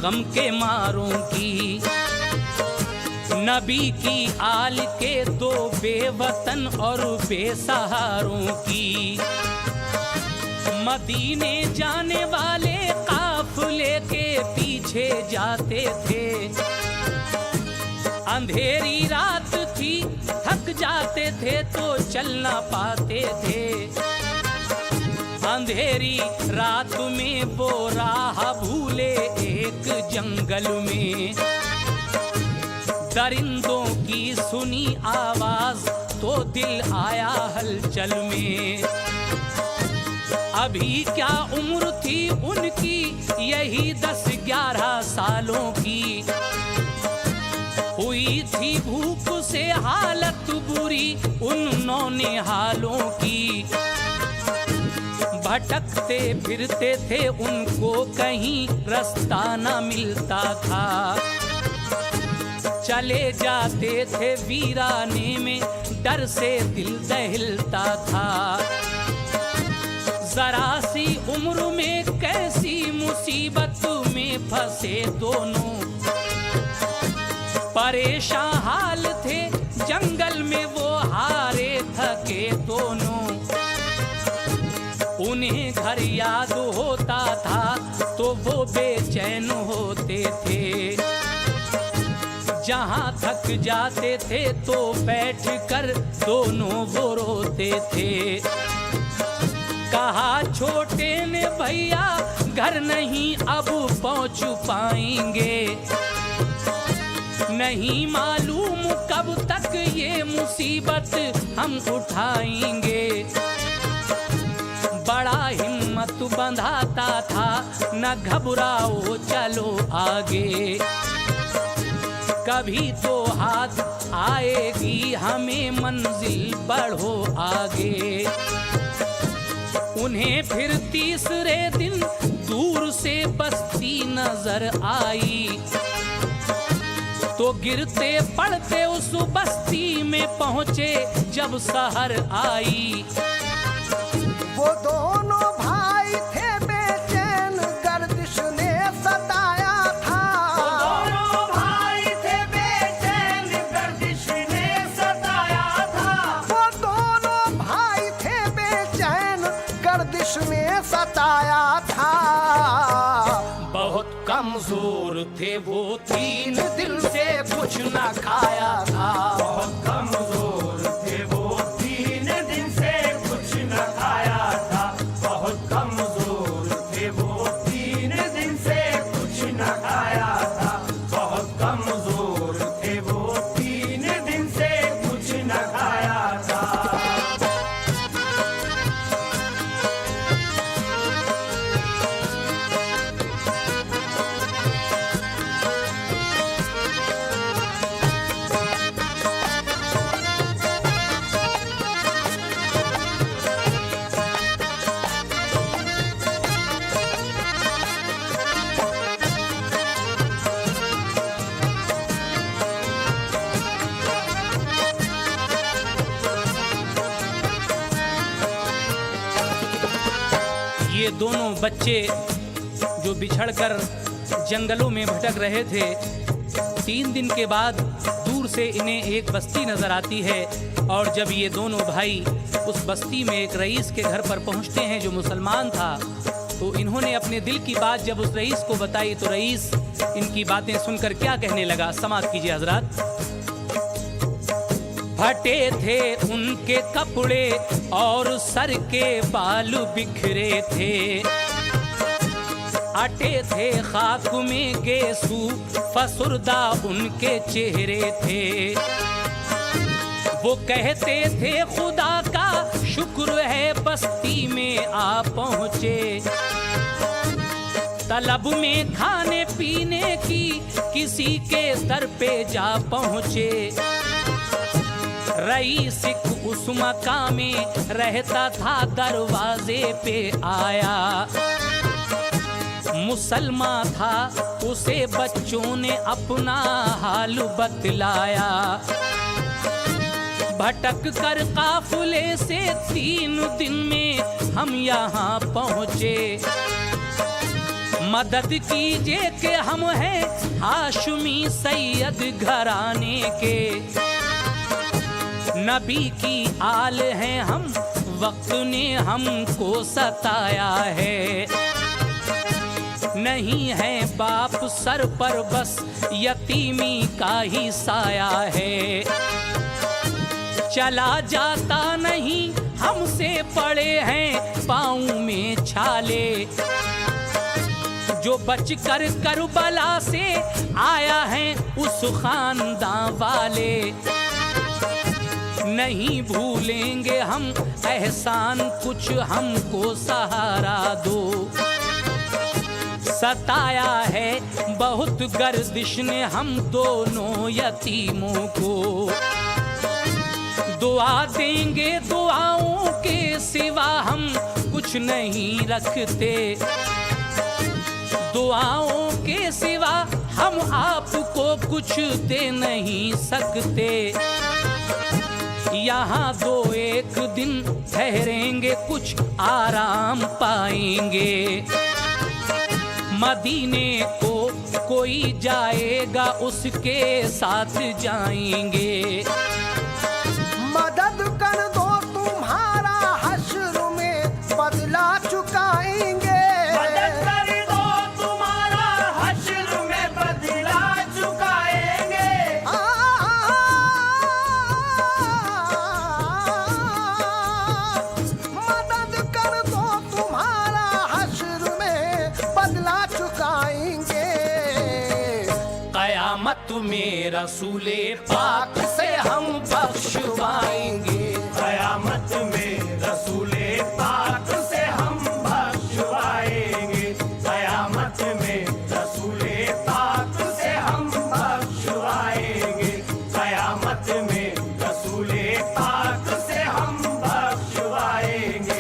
गम के मारों की। नबी की आल के दो बेवतन और बेसहारों की। मदीने जाने वाले काफिले के पीछे जाते थे। अंधेरी रात थी, थक जाते थे तो चल ना पाते थे। अंधेरी रात में वो राह भूले एक जंगल में। दरिंदों की सुनी आवाज तो दिल आया हलचल में। अभी क्या उम्र थी उनकी, यही 10-11 सालों की। हुई थी भूख से हालत बुरी उन नौनिहालों की। भटकते फिरते थे, उनको कहीं रास्ता न मिलता था। चले जाते थे वीराने में, डर से दिल दहलता था। जरा सी उम्र में कैसी मुसीबत में फंसे दोनों। परेशान हाल थे जंगल में वो हारे थके दोनों। उन्हें घर याद होता था तो वो बेचैन होते थे। जहाँ थक जाते थे तो बैठकर दोनों वो रोते थे। कहा छोटे ने भैया घर नहीं अब पहुँच पाएंगे। नहीं मालूम कब तक ये मुसीबत हम उठाएंगे। बड़ा हिम्मत बंधाता था, न घबराओ चलो आगे। कभी तो हाथ आएगी हमें मंजिल बढ़ो आगे। उन्हें फिर तीसरे दिन दूर से बस्ती नजर आई। तो गिरते पड़ते उस बस्ती में पहुंचे जब शहर आई। वो दोनों भाई थे बेचैन, गर्दिश ने सताया था। वो दोनों भाई थे बेचैन, गर्दिश ने सताया था। वो दोनों भाई थे बेचैन, गर्दिश ने सताया था। बहुत कमजोर थे वो, 3 दिन से कुछ न खाया था। बहुत कमजोर थे वो, 3 दिन से कुछ न खाया था। बहुत कमजोर थे वो, 3 दिन से कुछ न खाया था। बहुत कमजोर थे वो, 3 दिन से कुछ न खाया था। ये दोनों बच्चे जो बिछड़कर जंगलों में भटक रहे थे, 3 दिन के बाद दूर से इन्हें एक बस्ती नजर आती है। और जब ये दोनों भाई उस बस्ती में एक रईस के घर पर पहुंचते हैं जो मुसलमान था, तो इन्होंने अपने दिल की बात जब उस रईस को बताई तो रईस इनकी बातें सुनकर क्या कहने लगा, समाअत कीजिए हजरात। फटे थे उनके कपड़े और सर के बाल बिखरे थे। अटे थे खाक में गेसू, फसुर्दा उनके चेहरे थे। वो कहते थे खुदा का शुक्र है बस्ती में आ पहुँचे। तलब में खाने पीने की किसी के दर पे जा पहुँचे। रईस उस मकान में रहता था, दरवाजे पे आया। मुसलमान था, उसे बच्चों ने अपना हाल बतलाया। भटक कर काफिले से 3 दिन में हम यहाँ पहुँचे। मदद कीजिए कि हम हैं हाशमी सैयद घराने के, नबी की आल हैं हम, वक्त ने हमको सताया है। नहीं है बाप सर पर, बस यतीमी का ही साया है। चला जाता नहीं हमसे, पड़े हैं पाँव में छाले। जो बचकर करबला से आया है उस खानदान वाले, नहीं भूलेंगे हम एहसान, कुछ हमको सहारा दो। सताया है बहुत गर्दिश ने हम दोनों यतीमों को, दुआ देंगे दुआओं के सिवा हम कुछ नहीं रखते। दुआओं के सिवा हम आपको कुछ दे नहीं सकते। यहाँ 2-1 दिन ठहरेंगे, कुछ आराम पाएंगे। मदीने को कोई जाएगा, उसके साथ जाएंगे। मदद कर दो तुम्हारा हश्र में बदला चुकाएंगे। मदद कर दो तुम्हारा हश्र में बदला चुकाएंगे। मदद कर दो तुम्हारा हश्र में बदला चुकाएंगे। कयामत में रसूले पाक से हम बख्शवाएंगे। कयामत में रसूले पाक से हम बख्शवाएंगे। कयामत में रसूले पाक से हम बख्शवाएंगे। कयामत में रसूले पाक से हम बख्शवाएंगे।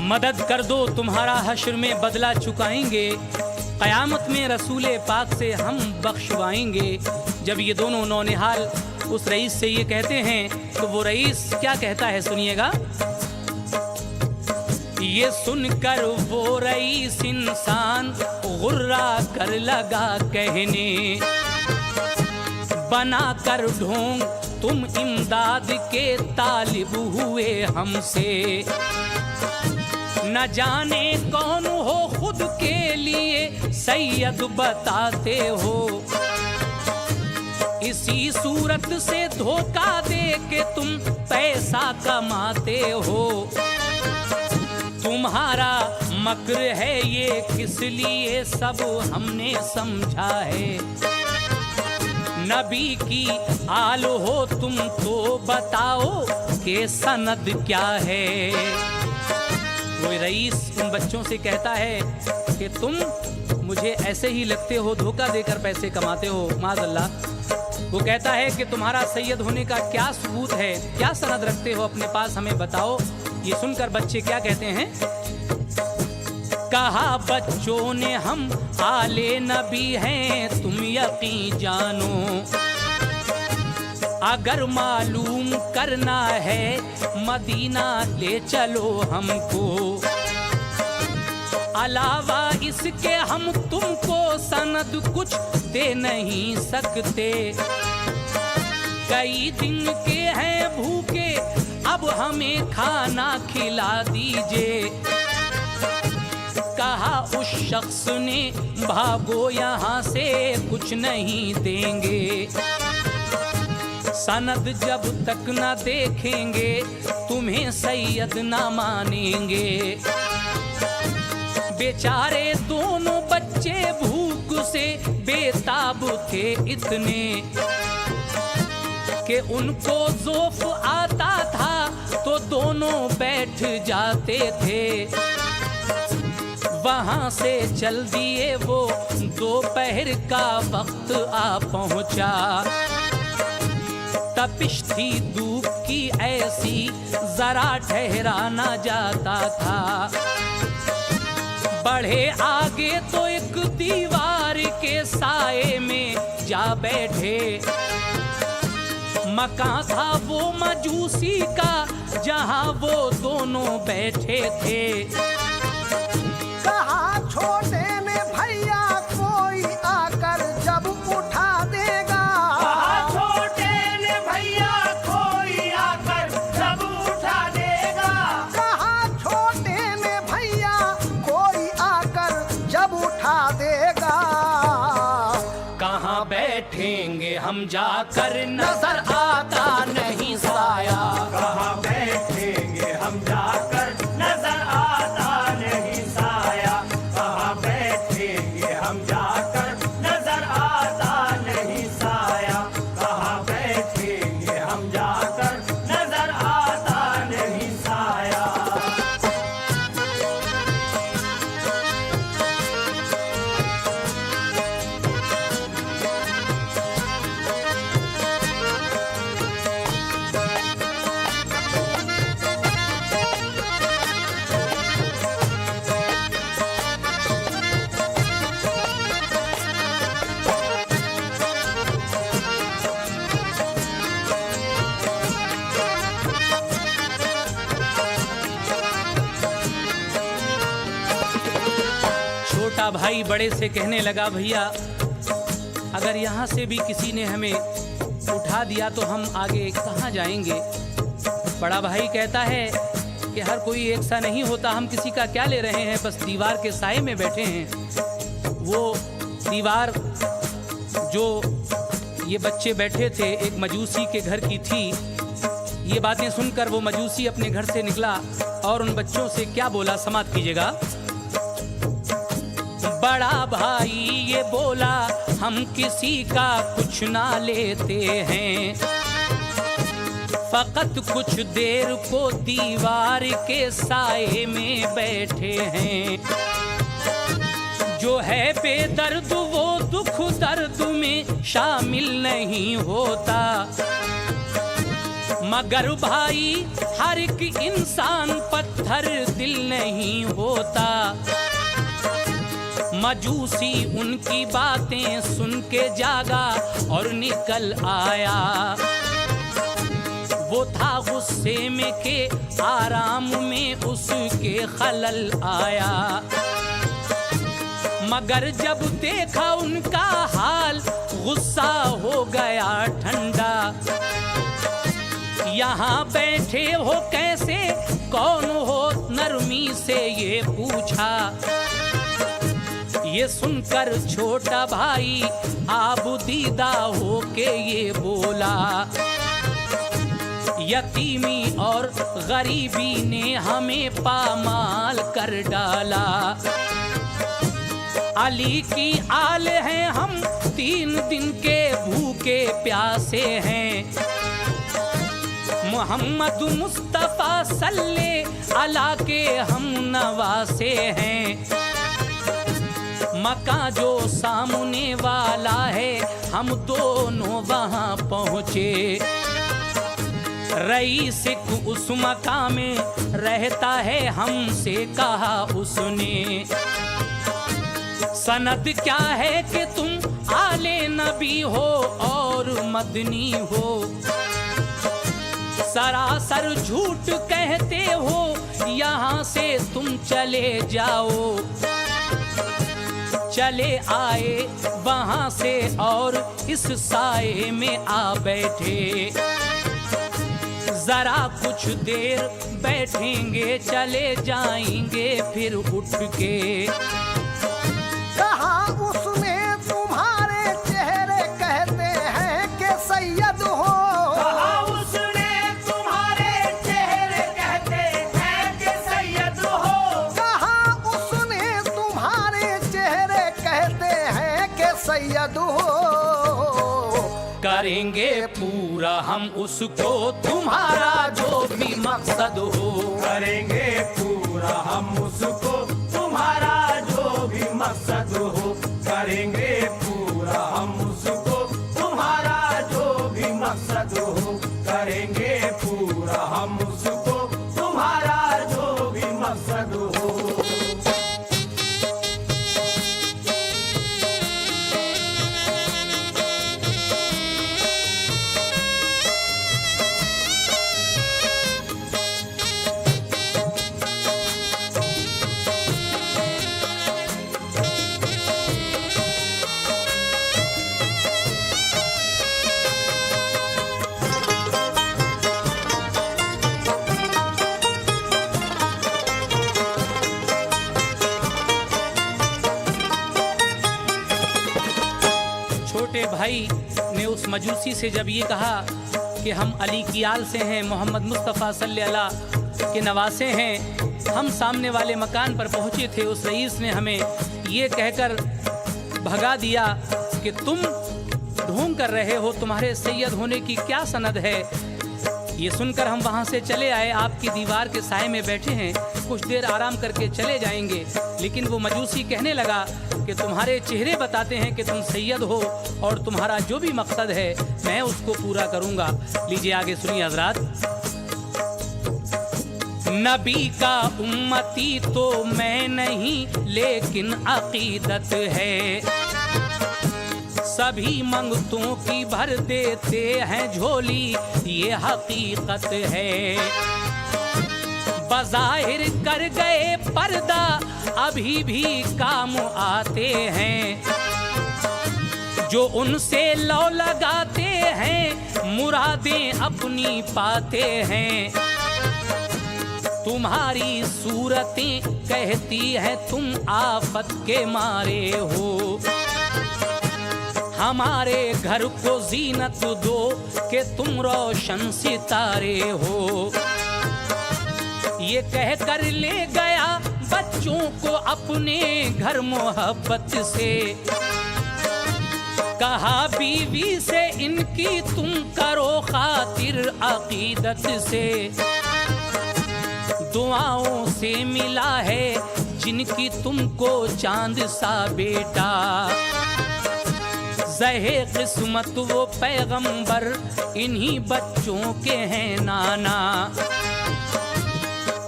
मदद कर दो तुम्हारा हश्र में बदला चुकाएंगे। कयामत में रसूले पाक से हम बख्शवाएंगे। जब ये दोनों नौनिहाल उस रईस से ये कहते हैं तो वो रईस क्या कहता है, सुनिएगा। ये सुनकर वो रईस इंसान गुर्रा कर लगा कहने, बना कर ढोंग तुम इमदाद के तालिब हुए हमसे। न जाने कौन हो खुद के लिए सैयद बताते हो, इसी सूरत से धोखा दे के तुम पैसा कमाते हो। तुम्हारा मक्र है ये किस लिए सब हमने समझा है। नबी की आल हो तुम तो बताओ कि सनद क्या है। वो रईस उन बच्चों से कहता है कि तुम मुझे ऐसे ही लगते हो, धोखा देकर पैसे कमाते हो, माज़अल्लाह। वो कहता है कि तुम्हारा सैयद होने का क्या सबूत है, क्या सनद रखते हो अपने पास, हमें बताओ। ये सुनकर बच्चे क्या कहते हैं, कहा बच्चों ने हम आले नबी हैं तुम यकीन जानो। अगर मालूम करना है मदीना ले चलो हमको, अलावा इसके हम तुमको सनद कुछ दे नहीं सकते। कई दिन के हैं भूखे, अब हमें खाना खिला दीजिए। कहा उस शख्स ने भागो यहाँ से, कुछ नहीं देंगे। सनद जब तक न देखेंगे तुम्हें सैयद ना मानेंगे। बेचारे दोनों बच्चे भूख से बेताब थे इतने, कि उनको ज़ौफ़ आता था तो दोनों बैठ जाते थे। वहां से चल दिए वो, दोपहर का वक्त आ पहुंचा। तपिश थी धूप की ऐसी, जरा ठहरा न जाता था। बढ़े आगे तो एक दीवार के साए में जा बैठे। मकान था वो मजूसी का, जहां वो दोनों बैठे थे। कहा छोटे ने भैया कोई आकर जब उठा देगा। कहा छोटे ने भैया कोई आकर जब उठा देगा। कहा छोटे ने भैया कोई आकर जब उठा देगा। कहाँ बैठेंगे हम जाकर, नजर आता नहीं साया। कहाँ बैठेंगे हम जाकर, नजर आता नहीं साया। कहाँ बैठेंगे हम जाकर, नजर आता नहीं साया। कहाँ बैठेंगे हम जाकर, नजर आता नहीं साया। छोटा भाई बड़े से कहने लगा, भैया अगर यहाँ से भी किसी ने हमें उठा दिया तो हम आगे कहाँ जाएंगे। बड़ा भाई कहता है कि हर कोई एक सा नहीं होता, हम किसी का क्या ले रहे हैं, बस दीवार के साए में बैठे हैं। वो दीवार जो ये बच्चे बैठे थे एक मजूसी के घर की थी। ये बातें सुनकर वो मजूसी अपने घर से निकला और उन बच्चों से क्या बोला, समाप्त कीजिएगा। बड़ा भाई ये बोला, हम किसी का कुछ ना लेते हैं, फकत कुछ देर को दीवार के साए में बैठे हैं। जो है बेदर्द वो दुख दर्द में शामिल नहीं होता, मगर भाई हर एक इंसान पत्थर दिल नहीं होता। मजूसी उनकी बातें सुन के जागा और निकल आया। वो था गुस्से में के आराम में उसके खलल आया, मगर जब देखा उनका हाल गुस्सा हो गया ठंडा। यहाँ बैठे हो कैसे, कौन हो, नरमी से ये पूछा। ये सुनकर छोटा भाई आबुदीदा हो के ये बोला, यतीमी और गरीबी ने हमें पामाल कर डाला। अली की आल हैं हम, 3 दिन के भूखे प्यासे हैं। मोहम्मद मुस्तफा सल्ले अला के हम नवासे हैं। मक्का जो सामने वाला है, हम दोनों वहां पहुंचे। रईस उस मकाम में रहता है, हमसे कहा उसने। सनद क्या है कि तुम आले नबी हो और मदनी हो, सरासर झूठ कहते हो, यहाँ से तुम चले जाओ। चले आए वहां से और इस साए में आ बैठे। जरा कुछ देर बैठेंगे, चले जाएंगे फिर उठ के। कहा उसने तुम्हारे चेहरे कहते हैं कि सैयद हो। कहा उसने तुम्हारे चेहरे कहते हैं कि सैयद हो। कहा उसने तुम्हारे चेहरे कहते हैं कि सैयद हो। करेंगे पूरा हम उसको तुम्हारा जो भी मकसद हो। करेंगे पूरा हम उसको तुम्हारा जो भी मकसद हो। करेंगे पूरा हम उसको तुम्हारा जो भी मकसद हो। करेंगे पूरा हम उसको तुम्हारा जो भी मकसद हो। छोटे भाई ने उस मजूसी से जब ये कहा कि हम अली की आल से हैं, मोहम्मद मुस्तफ़ा सल्लल्लाहु के नवासे हैं, हम सामने वाले मकान पर पहुँचे थे, उस रईस ने हमें ये कहकर भगा दिया कि तुम ढोंग कर रहे हो, तुम्हारे सैयद होने की क्या सनद है। ये सुनकर हम वहाँ से चले आए, आपकी दीवार के साए में बैठे हैं, कुछ देर आराम करके चले जाएंगे। लेकिन वो मजूसी कहने लगा कि तुम्हारे चेहरे बताते हैं कि तुम सैयद हो और तुम्हारा जो भी मकसद है मैं उसको पूरा करूँगा। लीजिए आगे सुनिए हजरात। नबी का उम्मती तो मैं नहीं लेकिन अकीदत है, सभी मंगतों की भर देते हैं झोली ये हकीकत है। बज़ाहिर कर गए पर्दा अभी भी काम आते हैं, जो उनसे लौ लगाते हैं मुरादें अपनी पाते हैं। तुम्हारी सूरतें कहती है तुम आफत के मारे हो, हमारे घर को जीनत दो कि तुम रोशन सितारे हो। ये कहकर ले गया बच्चों को अपने घर मोहब्बत से, कहा बीवी से इनकी तुम करो खातिर अकीदत से। दुआओं से मिला है जिनकी तुमको चांद सा बेटा, ज़हे किस्मत वो पैगंबर इन्हीं बच्चों के हैं नाना।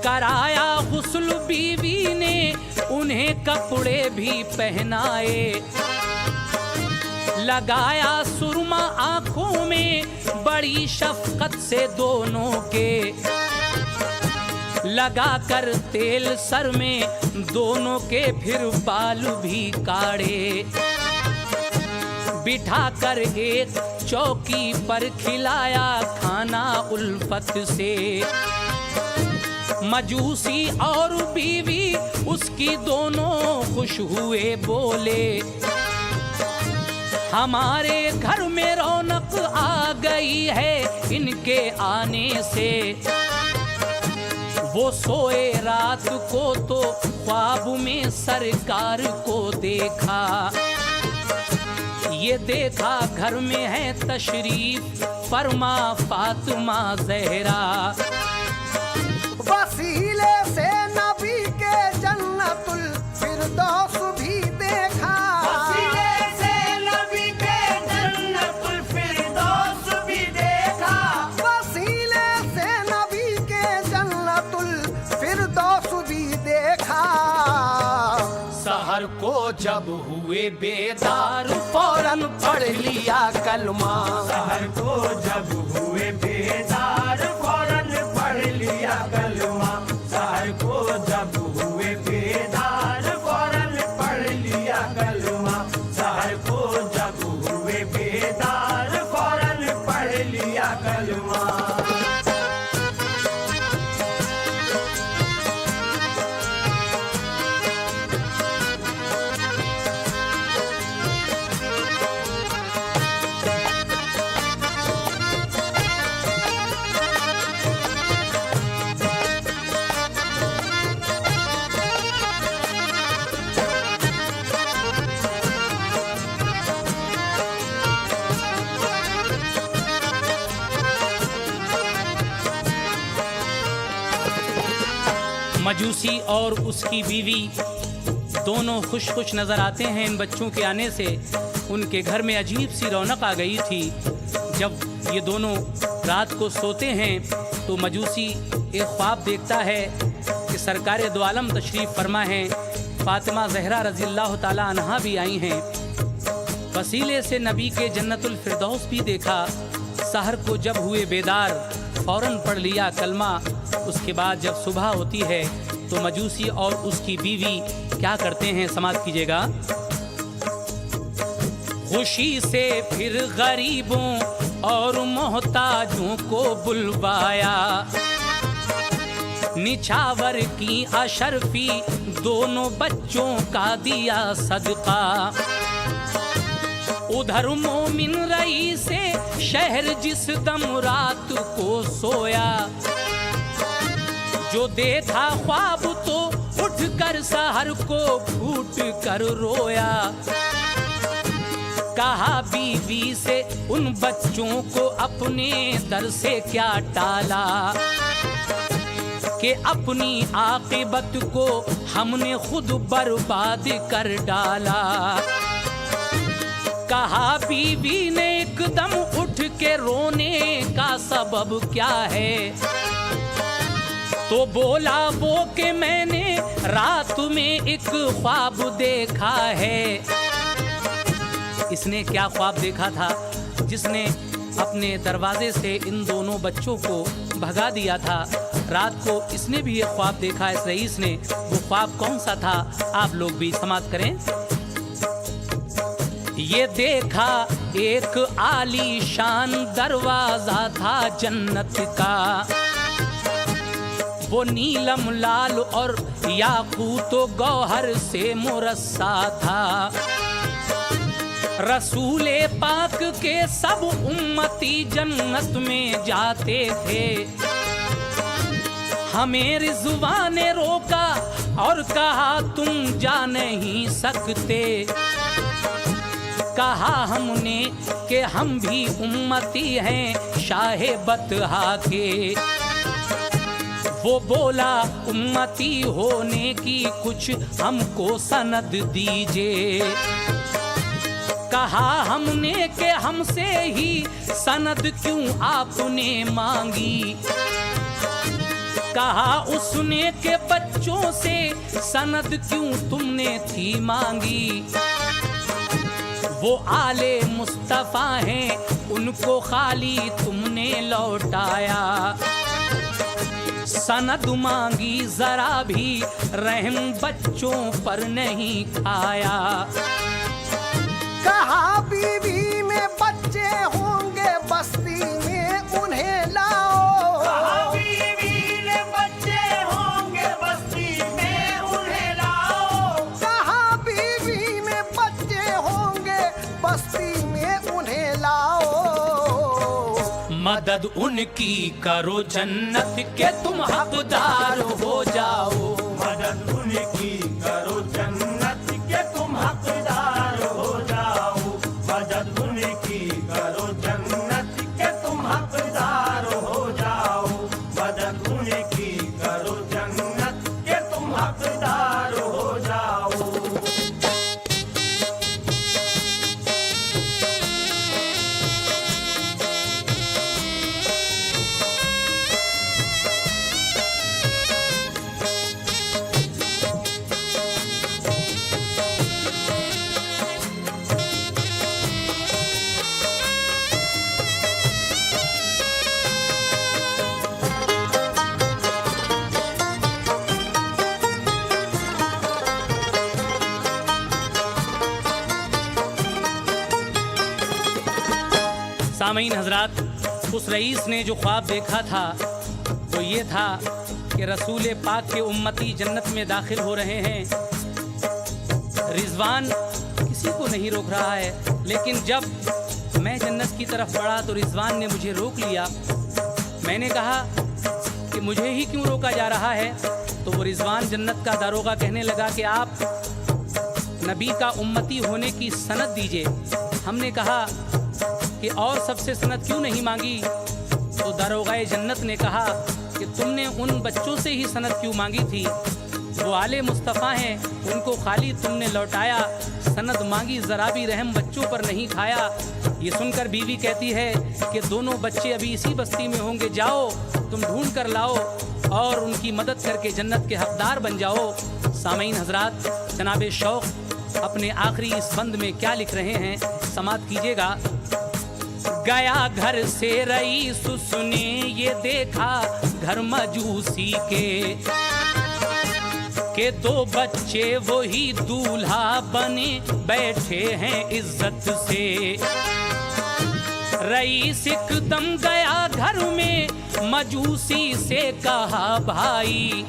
कराया गुस्ल बीवी ने उन्हें कपड़े भी पहनाए, लगाया सुरमा आंखों में बड़ी शफकत से दोनों के, लगा कर तेल सर में दोनों के फिर बाल भी काढ़े। बिठा कर एक चौकी पर खिलाया खाना उल्फत से। मजूसी और बीवी उसकी दोनों खुश हुए बोले, हमारे घर में रौनक आ गई है इनके आने से। वो सोए रात को तो ख्वाब में सरकार को देखा, ये देखा घर में है तशरीफ फरमा फातिमा ज़हरा। वसीले से नबी के जन्नतुल फिरदौस भी देखा, वसीले से नबी के जन्नतुल फिरदौस भी देखा। वसीले से नबी के जन्नतुल फिरदौस भी देखा। सहर को जब हुए बेदार फौरन पढ़ लिया कलमा। सहर को जब हुए बेदार फौरन पढ़ लिया कलमा। सहर को जब हुए बेदार फौरन पढ़ लिया कलमा। सहर को जब हुए बेदार फौरन पढ़ लिया कलमा। मजूसी और उसकी बीवी दोनों खुश खुश नज़र आते हैं। इन बच्चों के आने से उनके घर में अजीब सी रौनक आ गई थी। जब ये दोनों रात को सोते हैं तो मजूसी एक ख्वाब देखता है कि सरकार दो आलम तशरीफ़ फरमा हैं, फ़ातिमा ज़हरा रज़ियल्लाहु ताला अन्हा भी आई हैं। वसीले से नबी के जन्नतुल फिरदौस भी देखा। सहर को जब हुए बेदार फ़ौरन पढ़ लिया कलमा। उसके बाद जब सुबह होती है तो मजूसी और उसकी बीवी क्या करते हैं, समाप्त कीजिएगा। खुशी से फिर गरीबों और मोहताजों को बुलवाया, निछावर की अशरफी दोनों बच्चों का दिया सदका। उधर मोमिन रई से शहर जिस दम रात को सोया, जो देखा ख्वाब तो उठ कर सहर को फूट कर रोया। कहा बीवी से उन बच्चों को अपने दर से क्या टाला, कि अपनी आक़िबत को हमने खुद बर्बाद कर डाला। कहा बीवी ने एकदम उठ के रोने का सबब क्या है, तो बोला वो कि मैंने रात में एक ख्वाब देखा है। इसने क्या ख्वाब देखा था, जिसने अपने दरवाजे से इन दोनों बच्चों को भगा दिया था। रात को इसने भी एक ख्वाब देखा, इस रईस ने। वो ख्वाब कौन सा था, आप लोग भी समाप्त करें। ये देखा एक आलीशान दरवाजा था जन्नत का, वो नीलम लाल और याकूत गौहर से मुरस्सा था। रसूले पाक के सब उम्मती जन्नत में जाते थे। हमें रिज़वान ने रोका और कहा तुम जा नहीं सकते। कहा हमने कि हम भी उम्मती हैं शाहे बतहा के। वो बोला उम्मती होने की कुछ हमको सनद दीजिए। कहा हमने कि हमसे ही सनद क्यों आपने मांगी। कहा उसने के बच्चों से सनद क्यों तुमने थी मांगी। वो आले मुस्तफ़ा हैं, उनको खाली तुमने लौटाया। सनद मांगी जरा भी रहम बच्चों पर नहीं खाया। कहा बीवी में बच्चे होंगे बस्ती में उन्हें लाओ। कहा बीवी ने बच्चे होंगे बस्ती में उन्हें लाओ। कहा बीवी में बच्चे होंगे बस्ती में उन्हें लाओ। मदद उनकी करो जन्नत के तुम हकदार हो जाओ। मदद उनकी करो जन्नत के तुम हकदार हो जाओ। मदद उनकी करो जन्नत के तुम हकदार हो जाओ। मदद उनकी करो जन्नत के तुम हकदार हो जाओ। सामीन हजरात, उस रईस ने जो ख्वाब देखा था वो ये था कि रसूल पाक के उम्मती जन्नत में दाखिल हो रहे हैं। रिजवान किसी को नहीं रोक रहा है, लेकिन जब मैं जन्नत की तरफ बढ़ा तो रिजवान ने मुझे रोक लिया। मैंने कहा कि मुझे ही क्यों रोका जा रहा है, तो वो रिजवान जन्नत का दारोगा कहने लगा कि आप नबी का उम्मती होने की सनद दीजिए। हमने कहा कि और सबसे सनद क्यों नहीं मांगी, तो दारोगाए जन्नत ने कहा कि कि तुमने उन बच्चों से ही सनद क्यों मांगी थी? वो आले मुस्तफ़ा हैं, उनको खाली तुमने लौटाया, सनद मांगी ज़रा भी रहम बच्चों पर नहीं खाया। ये सुनकर बीवी कहती है कि दोनों बच्चे अभी इसी बस्ती में होंगे, जाओ तुम ढूंढ कर लाओ और उनकी मदद करके जन्नत के हकदार बन जाओ। सामीन हजरात, जनाब शौक़ अपने आखिरी इस बंद में क्या लिख रहे हैं समात कीजिएगा। गया घर से रईस उसने ये देखा घर मजूसी के दो बच्चे वही दूल्हा बने बैठे हैं इज्जत से। रईस एकदम गया घर में मजूसी से कहा भाई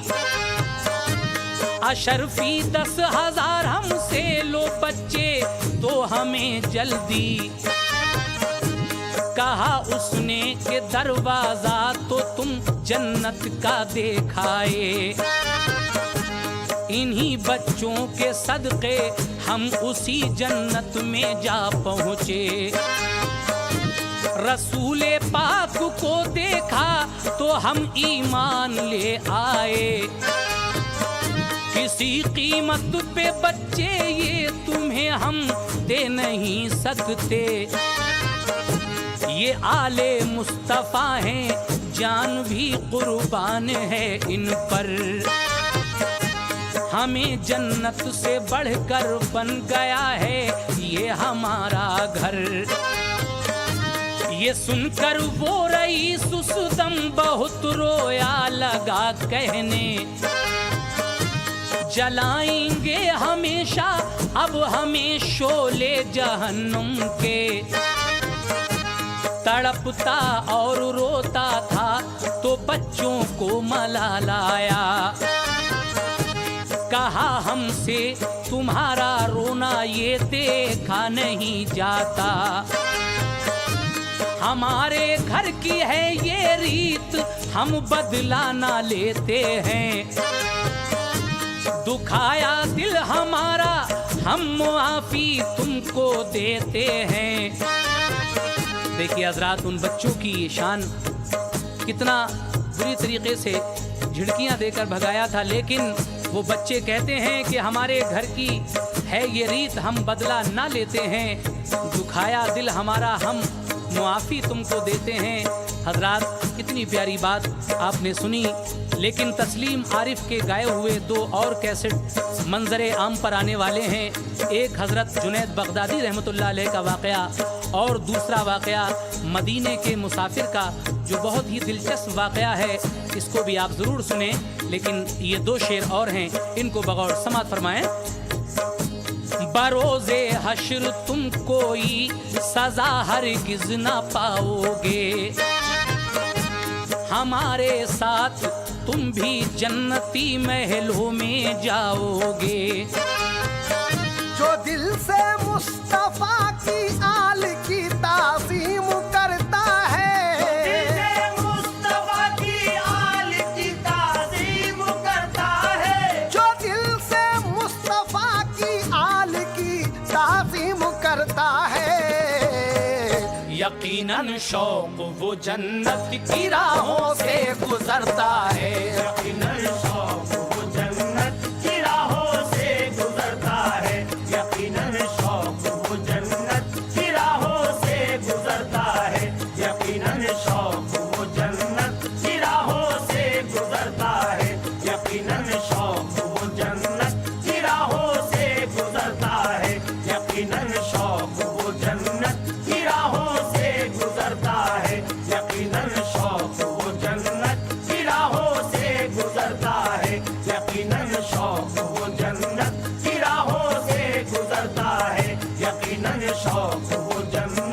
अशरफी 10,000 हमसे लो बच्चे तो हमें जल्दी। कहा उसने कि दरवाजा तो तुम जन्नत का देखाए, इन्हीं बच्चों के सदके हम उसी जन्नत में जा पहुँचे। रसूले पाक को देखा तो हम ईमान ले आए, किसी कीमत पे बच्चे ये तुम्हें हम दे नहीं सकते। ये आले मुस्तफ़ा हैं, जान भी कुर्बान है इन पर, हमें जन्नत से बढ़कर बन गया है ये हमारा घर। ये सुनकर वो रईस उस दम बहुत रोया, लगा कहने जलाएंगे हमेशा अब हमें शोले जहन्नुम के। तड़पता और रोता था तो बच्चों को मला लाया, कहा हमसे तुम्हारा रोना ये देखा नहीं जाता। हमारे घर की है ये रीत, हम बदला ना लेते हैं। दुखाया दिल हमारा, हम मुआफी तुमको देते हैं। देखिए हजरात, उन बच्चों की ये शान, कितना बुरी तरीके से झिड़कियां देकर भगाया था, लेकिन वो बच्चे कहते हैं कि हमारे घर की है ये रीत, हम बदला ना लेते हैं। दुखाया दिल हमारा, हम मुआफ़ी तुमको देते हैं। हजरात, कितनी प्यारी बात आपने सुनी, लेकिन तस्लीम आरिफ के गाए हुए 2 और कैसेट मंजरे आम पर आने वाले हैं। एक हज़रत जुनैद बगदादी रहमतुल्लाह अलैह का वाक़या और दूसरा वाक़या मदीने के मुसाफिर का, जो बहुत ही दिलचस्प वाक़या है। इसको भी आप ज़रूर सुने, लेकिन ये 2 शेर और हैं, इनको बगौर समात फरमाएं। बरोज़े हश्र तुम कोई सज़ा हरगिज़ ना पाओगे, हमारे साथ तुम भी जन्नती महलों में जाओगे। जो दिल से मुस्तफा की आल की ताज़ीम करता है, दिल से मुस्तफा की आल की ताज़ीम करता है, जो दिल से मुस्तफा की आल की ताज़ीम करता है, यकीनन शौक़ वो जन्नत की राहों से गुजरता है। यकीनन शौक़ वो जन्नत की राहों से गुजरता है। यकीनन शौक़ वो जन्नत की राहों से गुजरता है। यकीनन शौक़ वो जन्नत की राहों से गुजरता है। यकीनन शौक़ वो जन्नत की राहों से गुजरता है। यकीनन शौक़ वो जन्नत की राहों से गुजरता है। यकीनन शौक़ वो जन्नत की राहों से गुजरता है। यकीनन शौक़ वो जन्नत की राहों से गुजरता है। यकीनन शौक़ वो जन्नत